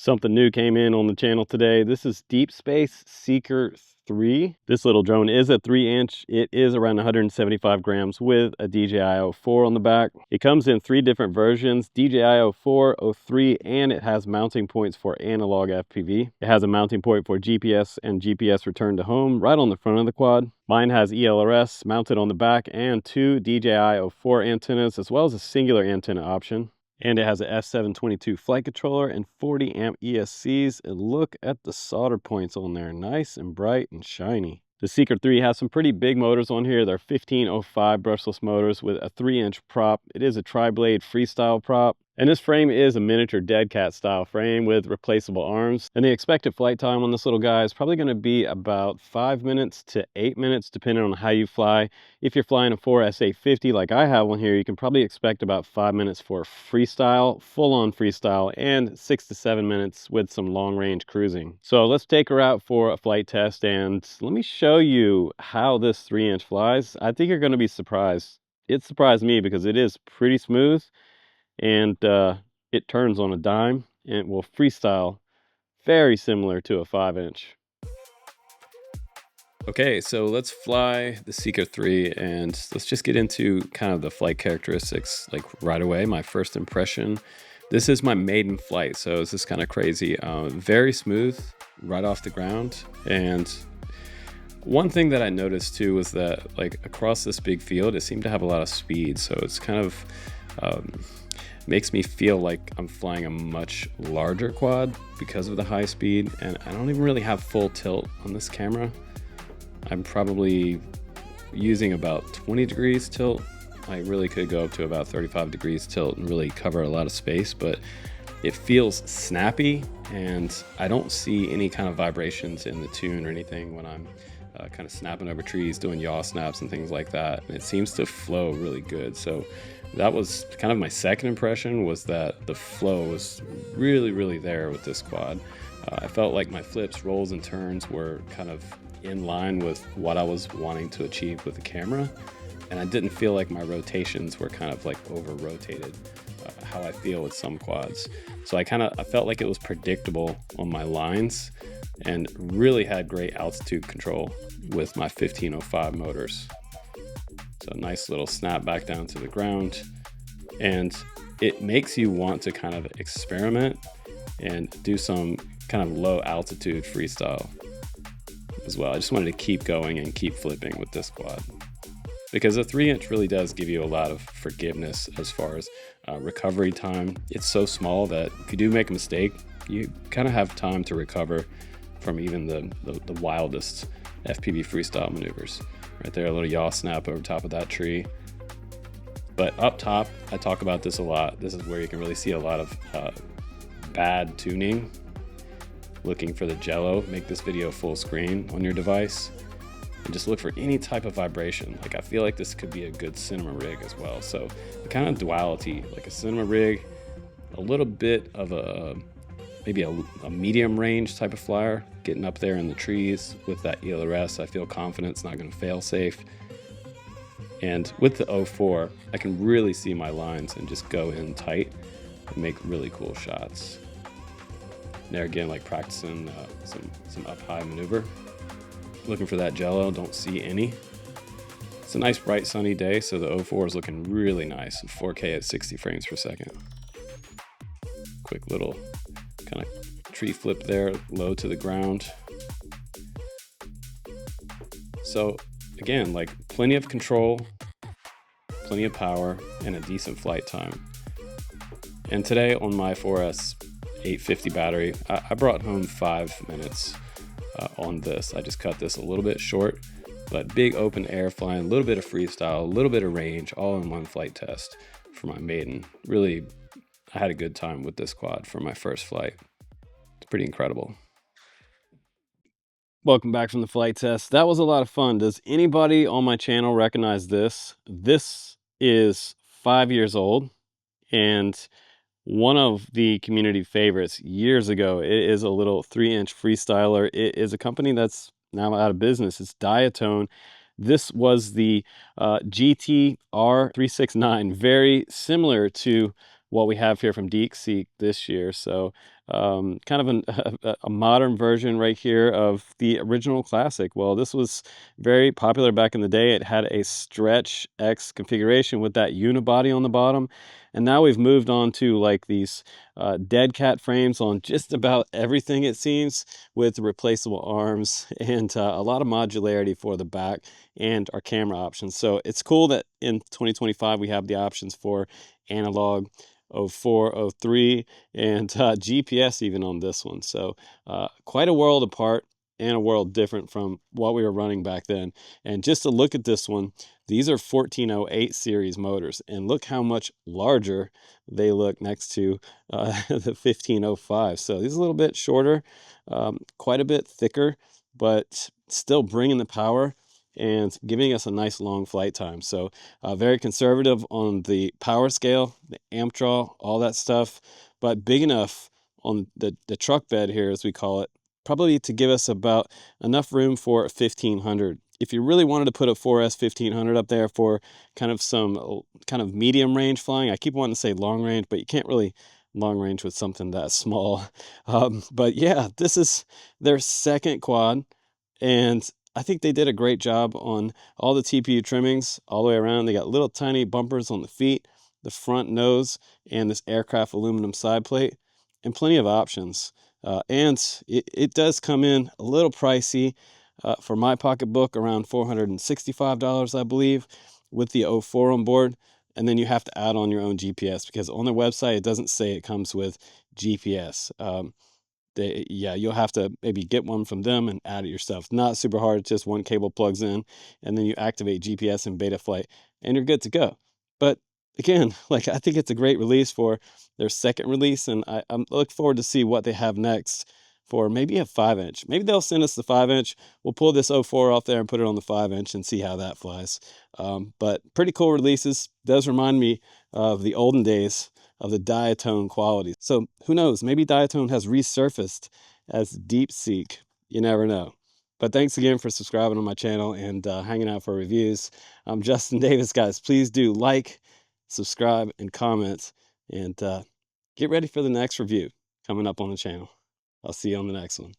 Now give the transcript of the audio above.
Something new came in on the channel today. This is Deepspace Seeker 3. This little drone is a 3-inch. It is around 175 grams with a DJI 04 on the back. It comes in 3 different versions, DJI 04, 03, and it has mounting points for analog FPV. It has a mounting point for GPS and GPS return to home right on the front of the quad. Mine has ELRS mounted on the back and 2 DJI 04 antennas, as well as a singular antenna option. And it has a F722 flight controller and 40 amp ESCs. And look at the solder points on there, nice and bright and shiny. The Seeker 3 has some pretty big motors on here. They're 1505 brushless motors with a 3-inch prop. It is a tri-blade freestyle prop. And this frame is a miniature dead cat style frame with replaceable arms. And the expected flight time on this little guy is probably going to be about 5 minutes to 8 minutes, depending on how you fly. If you're flying a 4S850 like I have one here, you can probably expect about 5 minutes for freestyle, full-on freestyle, and 6 to 7 minutes with some long-range cruising. So let's take her out for a flight test, and let me show you how this 3-inch flies. I think you're going to be surprised. It surprised me because it is pretty smooth. And it turns on a dime and it will freestyle very similar to a 5-inch. Okay, so let's fly the Seeker 3 and let's just get into kind of the flight characteristics like right away. My first impression, this is my maiden flight, so this is kind of crazy. Very smooth right off the ground. And one thing that I noticed too was that like across this big field, it seemed to have a lot of speed. So it's kind of makes me feel like I'm flying a much larger quad because of the high speed, and I don't even really have full tilt on this camera. I'm probably using about 20 degrees tilt. I really could go up to about 35 degrees tilt and really cover a lot of space, but it feels snappy and I don't see any kind of vibrations in the tune or anything when I'm kind of snapping over trees, doing yaw snaps and things like that. And it seems to flow really good. So that was kind of my second impression, was that the flow was really there with this quad. I felt like my flips, rolls, and turns were kind of in line with what I was wanting to achieve with the camera. And I didn't feel like my rotations were kind of like over-rotated, how I feel with some quads. So I felt like it was predictable on my lines and really had great altitude control with my 1505 motors. So nice little snap back down to the ground. And it makes you want to kind of experiment and do some kind of low altitude freestyle as well. I just wanted to keep going and keep flipping with this quad, because a 3-inch really does give you a lot of forgiveness as far as recovery time. It's so small that if you do make a mistake, you kind of have time to recover from even the wildest FPV freestyle maneuvers. Right there, a little yaw snap over top of that tree. But up top, I talk about this a lot. This is where you can really see a lot of bad tuning. Looking for the jello, make this video full screen on your device. And just look for any type of vibration. Like I feel like this could be a good cinema rig as well. So the kind of duality, like a cinema rig, a little bit of maybe a medium range type of flyer, getting up there in the trees with that ELRS. I feel confident it's not going to fail safe. And with the 04, I can really see my lines and just go in tight and make really cool shots. There again, like practicing some up high maneuver. Looking for that jello, don't see any. It's a nice bright sunny day, so the 04 is looking really nice, 4K at 60 frames per second. Quick little kind of tree flip there, low to the ground. So again, like plenty of control, plenty of power, and a decent flight time. And today on my 4S 850 battery, I brought home 5 minutes on this. I just cut this a little bit short, but big open air flying, a little bit of freestyle, a little bit of range, all in one flight test for my maiden. Really, I had a good time with this quad for my first flight. It's pretty incredible. Welcome back from the flight test. That was a lot of fun. Does anybody on my channel recognize this? This is 5 years old and one of the community favorites years ago. It is a little 3-inch freestyler. It is a company that's now out of business. It's Diatone. This was the GTR 369, very similar to what we have here from Deepspace this year. So kind of a modern version right here of the original classic. Well, this was very popular back in the day. It had a stretch X configuration with that unibody on the bottom. And now we've moved on to like these dead cat frames on just about everything, it seems, with replaceable arms and a lot of modularity for the back and our camera options. So it's cool that in 2025 we have the options for analog, 04, 03, and GPS even on this one. So quite a world apart and a world different from what we were running back then. And just to look at this one, these are 1408 series motors, and look how much larger they look next to the 1505. So these are a little bit shorter, quite a bit thicker, but still bringing the power and giving us a nice long flight time. So very conservative on the power scale, the amp draw, all that stuff, but big enough on the truck bed here, as we call it, probably to give us about enough room for a 1500. If you really wanted to put a 4S 1500 up there for kind of some kind of medium range flying, I keep wanting to say long range, but you can't really long range with something that small. But yeah, this is their second quad, and I think they did a great job on all the TPU trimmings all the way around. They got little tiny bumpers on the feet, the front nose, and this aircraft aluminum side plate, and plenty of options. And it does come in a little pricey for my pocketbook, around $465, I believe, with the 04 on board. And then you have to add on your own GPS, because on their website it doesn't say it comes with GPS. Yeah, you'll have to maybe get one from them and add it yourself. Not super hard. It's just one cable plugs in, and then you activate GPS in beta flight, and you're good to go. But again, like, I think it's a great release for their second release, and I'm look forward to see what they have next for maybe a 5-inch. Maybe they'll send us the 5-inch. We'll pull this 04 off there and put it on the 5-inch and see how that flies. But pretty cool releases. Does remind me of the olden days of the diatone quality. So who knows, maybe diatone has resurfaced as Deepseek. You never know. But thanks again for subscribing on my channel and hanging out for reviews. I'm Justin Davis, guys. Please do like, subscribe, and comment, and get ready for the next review coming up on the channel. I'll see you on the next one.